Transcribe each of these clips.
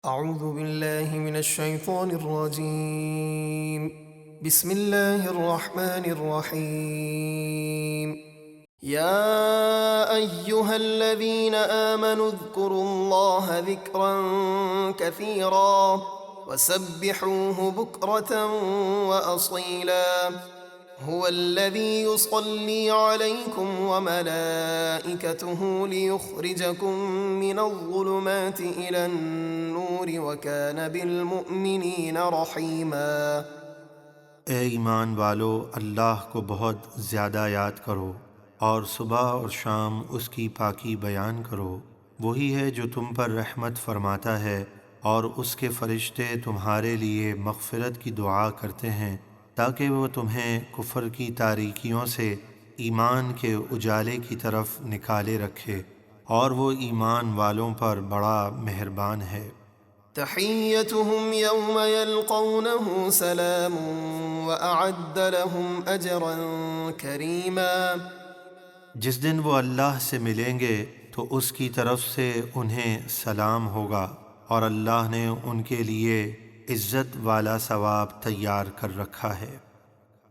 أعوذ بالله من الشيطان الرجيم. بسم الله الرحمن الرحيم. يا أيها الذين آمنوا اذكروا الله ذكرا كثيرا وسبحوه بكرة وأصيلا. هو الذي يصلي عليكم وملائكته ليخرجكم من الظلمات إلى النور وكان بالمؤمنين رحيما۔ اے ایمان والو، اللہ کو بہت زیادہ یاد کرو اور صبح اور شام اس کی پاکی بیان کرو۔ وہی ہے جو تم پر رحمت فرماتا ہے اور اس کے فرشتے تمہارے لیے مغفرت کی دعا کرتے ہیں تاکہ وہ تمہیں کفر کی تاریکیوں سے ایمان کے اجالے کی طرف نکالے رکھے، اور وہ ایمان والوں پر بڑا مہربان ہے۔ تحيتهم يوم يلقونه سلام وأعد لهم أجرا كريما۔ جس دن وہ اللہ سے ملیں گے تو اس کی طرف سے انہیں سلام ہوگا، اور اللہ نے ان کے لیے عزت والا ثواب تیار کر رکھا ہے۔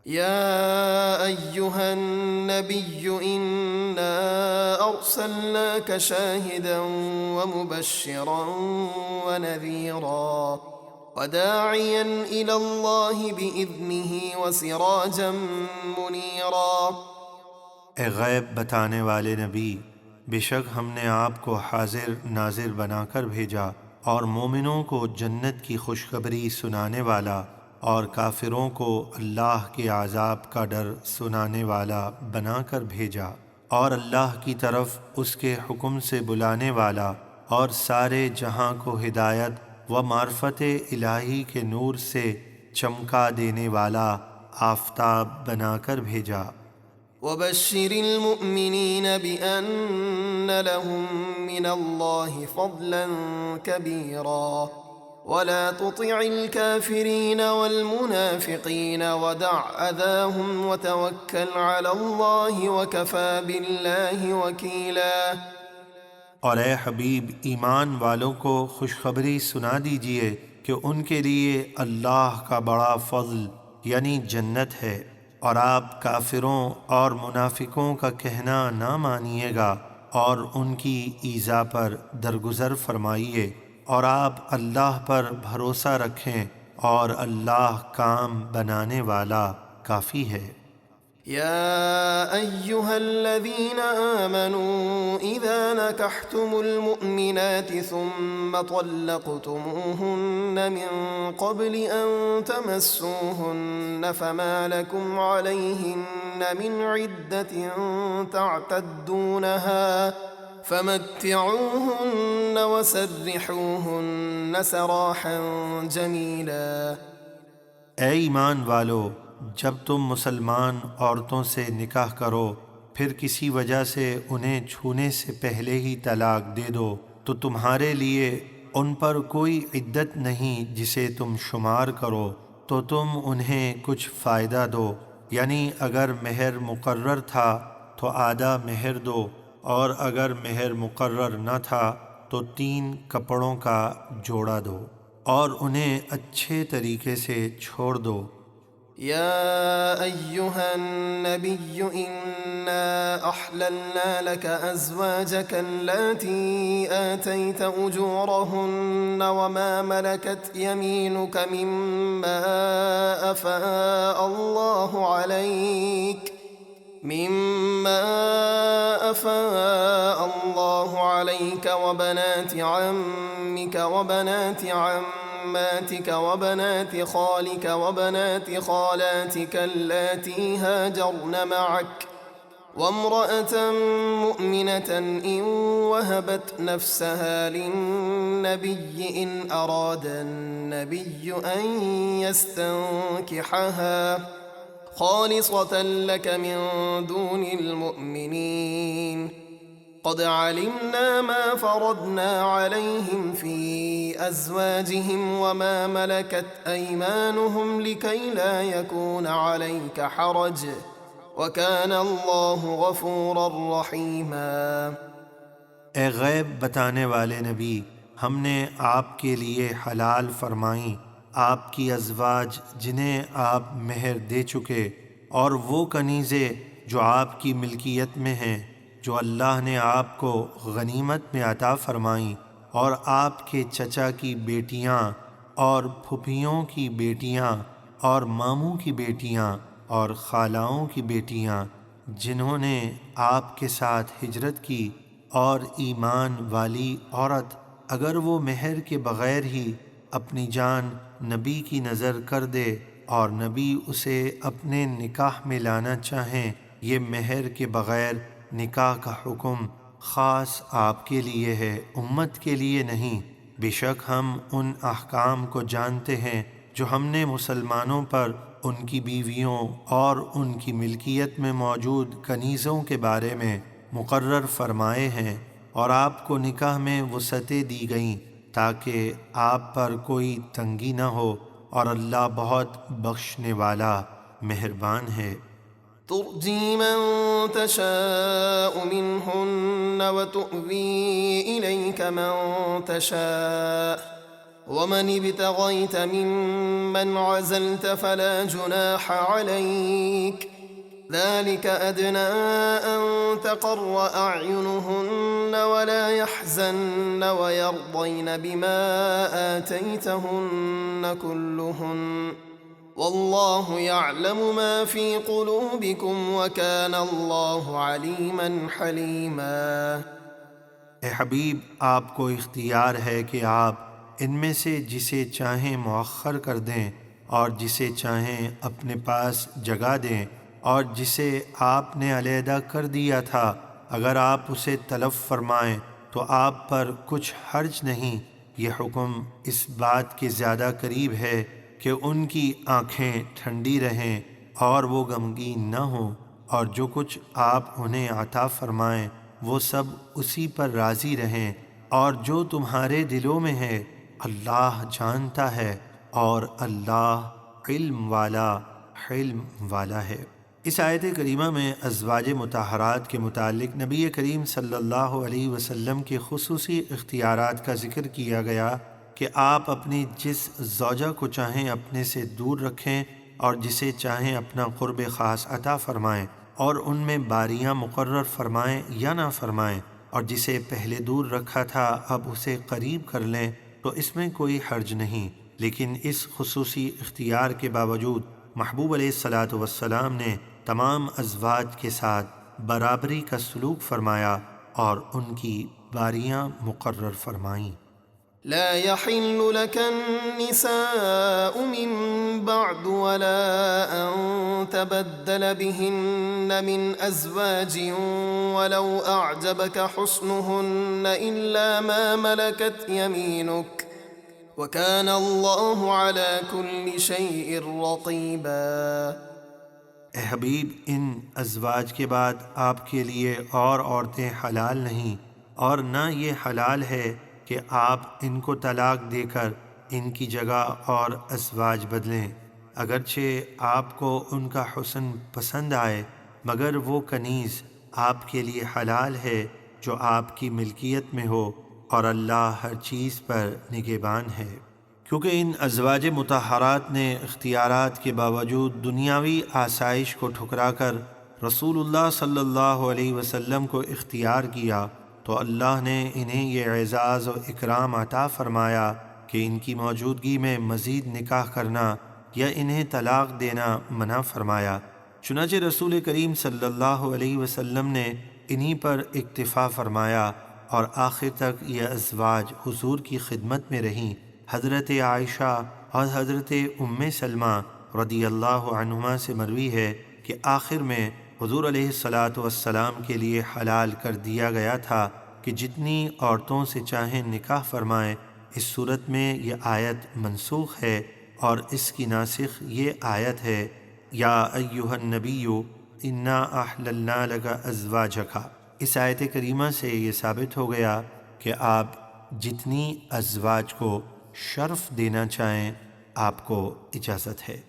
يا أيها النبي إنا أرسلناك شاهدا ومبشرا ونذيرا وداعيا إلى الله بإذنه وسراجا منيرا۔ اے غیب بتانے والے نبی، بے شک ہم نے آپ کو حاضر ناظر بنا کر بھیجا اور مومنوں کو جنت کی خوشخبری سنانے والا اور کافروں کو اللہ کے عذاب کا ڈر سنانے والا بنا کر بھیجا، اور اللہ کی طرف اس کے حکم سے بلانے والا اور سارے جہاں کو ہدایت و معرفت الہی کے نور سے چمکا دینے والا آفتاب بنا کر بھیجا۔ وبشر المؤمنين بأن لهم من الله فضلا كبيرا ولا تطع الكافرين والمنافقين ودع أذاهم وتوكل على الله وكفى بالله وكيلا۔ اور اے حبیب، ایمان والوں کو خوشخبری سنا دیجئے کہ ان کے لیے اللہ کا بڑا فضل یعنی جنت ہے، اور آپ کافروں اور منافقوں کا کہنا نہ مانیے گا اور ان کی ایذا پر درگزر فرمائیے، اور آپ اللہ پر بھروسہ رکھیں اور اللہ کام بنانے والا کافی ہے۔ يا أيها الذين آمنوا إذا نكحتم المؤمنات ثم طلقتموهن من قبل أن تمسوهن فما لكم عليهن من عدة تعتدونها فمتعوهن وسرحوهن سراحا جميلا۔ اے ایمان والو، جب تم مسلمان عورتوں سے نکاح کرو پھر کسی وجہ سے انہیں چھونے سے پہلے ہی طلاق دے دو تو تمہارے لیے ان پر کوئی عدت نہیں جسے تم شمار کرو، تو تم انہیں کچھ فائدہ دو، یعنی اگر مہر مقرر تھا تو آدھا مہر دو، اور اگر مہر مقرر نہ تھا تو 3 کپڑوں کا جوڑا دو، اور انہیں اچھے طریقے سے چھوڑ دو۔ يا أيها النبي إنا أحللنا لك أزواجك اللاتي آتيت أجورهن وما ملكت يمينك مما أفاء الله عليك وبنات عمك وبنات عماتك وبنات خالك وبنات خالاتك اللاتي هاجرن معك وامرأة مؤمنة إن وهبت نفسها للنبي إن أراد النبي أن يستنكحها خالصة لك من دون المؤمنين قد علمنا ما فرضنا عليهم في أزواجهم وما ملكت أيمانهم لكي لا يكون عليك حرج وكان الله غفورا رحيما۔ اے غیب بتانے والے نبی، ہم نے آپ کے لیے حلال فرمائیں آپ کی ازواج جنہیں آپ مہر دے چکے، اور وہ کنیزیں جو آپ کی ملکیت میں ہیں جو اللہ نے آپ کو غنیمت میں عطا فرمائیں، اور آپ کے چچا کی بیٹیاں اور پھوپھیوں کی بیٹیاں اور ماموں کی بیٹیاں اور خالاؤں کی بیٹیاں جنہوں نے آپ کے ساتھ ہجرت کی، اور ایمان والی عورت اگر وہ مہر کے بغیر ہی اپنی جان نبی کی نظر کر دے اور نبی اسے اپنے نکاح میں لانا چاہیں، یہ مہر کے بغیر نکاح کا حکم خاص آپ کے لیے ہے، امت کے لیے نہیں۔ بے شک ہم ان احکام کو جانتے ہیں جو ہم نے مسلمانوں پر ان کی بیویوں اور ان کی ملکیت میں موجود کنیزوں کے بارے میں مقرر فرمائے ہیں، اور آپ کو نکاح میں وسعتیں دی گئیں تاکہ آپ پر کوئی تنگی نہ ہو، اور اللہ بہت بخشنے والا مہربان ہے۔ ترجي من تشاء منهن وتؤوي إليك من تشاء ومن ابتغيت ممن عزلت فلا جناح عليك ذلك أدنى أن تقر أعينهن ولا يحزن ويرضين بما آتيتهن كلهن والله يعلم ما في قلوبكم وكان الله عليما حليما۔ اے حبیب، آپ کو اختیار ہے کہ آپ ان میں سے جسے چاہیں مؤخر کر دیں اور جسے چاہیں اپنے پاس جگہ دیں، اور جسے آپ نے علیحدہ کر دیا تھا اگر آپ اسے طلب فرمائیں تو آپ پر کچھ حرج نہیں۔ یہ حکم اس بات کے زیادہ قریب ہے کہ ان کی آنکھیں ٹھنڈی رہیں اور وہ غمگین نہ ہوں، اور جو کچھ آپ انہیں عطا فرمائیں وہ سب اسی پر راضی رہیں، اور جو تمہارے دلوں میں ہے اللہ جانتا ہے، اور اللہ علم والا ہے۔ اس آیت کریمہ میں ازواج مطہرات کے متعلق نبی کریم صلی اللہ علیہ وسلم کے خصوصی اختیارات کا ذکر کیا گیا کہ آپ اپنی جس زوجہ کو چاہیں اپنے سے دور رکھیں اور جسے چاہیں اپنا قرب خاص عطا فرمائیں، اور ان میں باریاں مقرر فرمائیں یا نہ فرمائیں، اور جسے پہلے دور رکھا تھا اب اسے قریب کر لیں تو اس میں کوئی حرج نہیں۔ لیکن اس خصوصی اختیار کے باوجود محبوب علیہ الصلاۃ والسلام نے تمام ازواج کے ساتھ برابری کا سلوک فرمایا اور ان کی باریاں مقرر فرمائیں۔ لا يحل لك النساء من بعد ولا أن تبدل بهن من أزواج ولو أعجبك حسنهن إلا ما ملكت يمينك وكان الله على كل شيء رقيبا۔ اے حبیب، ان ازواج کے بعد آپ کے لیے اور عورتیں حلال نہیں، اور نہ یہ حلال ہے کہ آپ ان کو طلاق دے کر ان کی جگہ اور ازواج بدلیں، اگرچہ آپ کو ان کا حسن پسند آئے، مگر وہ کنیز آپ کے لیے حلال ہے جو آپ کی ملکیت میں ہو، اور اللہ ہر چیز پر نگہبان ہے۔ کیونکہ ان ازواج مطہرات نے اختیارات کے باوجود دنیاوی آسائش کو ٹھکرا کر رسول اللہ صلی اللہ علیہ وسلم کو اختیار کیا، تو اللہ نے انہیں یہ اعزاز و اکرام عطا فرمایا کہ ان کی موجودگی میں مزید نکاح کرنا یا انہیں طلاق دینا منع فرمایا۔ چنانچہ رسول کریم صلی اللہ علیہ وسلم نے انہی پر اکتفا فرمایا، اور آخر تک یہ ازواج حضور کی خدمت میں رہیں۔ حضرت عائشہ اور حضرت ام سلمہ رضی اللہ عنہما سے مروی ہے کہ آخر میں حضور علیہ الصلاۃ والسلام کے لیے حلال کر دیا گیا تھا کہ جتنی عورتوں سے چاہیں نکاح فرمائیں۔ اس صورت میں یہ آیت منسوخ ہے، اور اس کی ناسخ یہ آیت ہے، یا ایھا النبی انا احللنا لک ازواجک۔ اس آیت کریمہ سے یہ ثابت ہو گیا کہ آپ جتنی ازواج کو شرف دینا چاہیں آپ کو اجازت ہے۔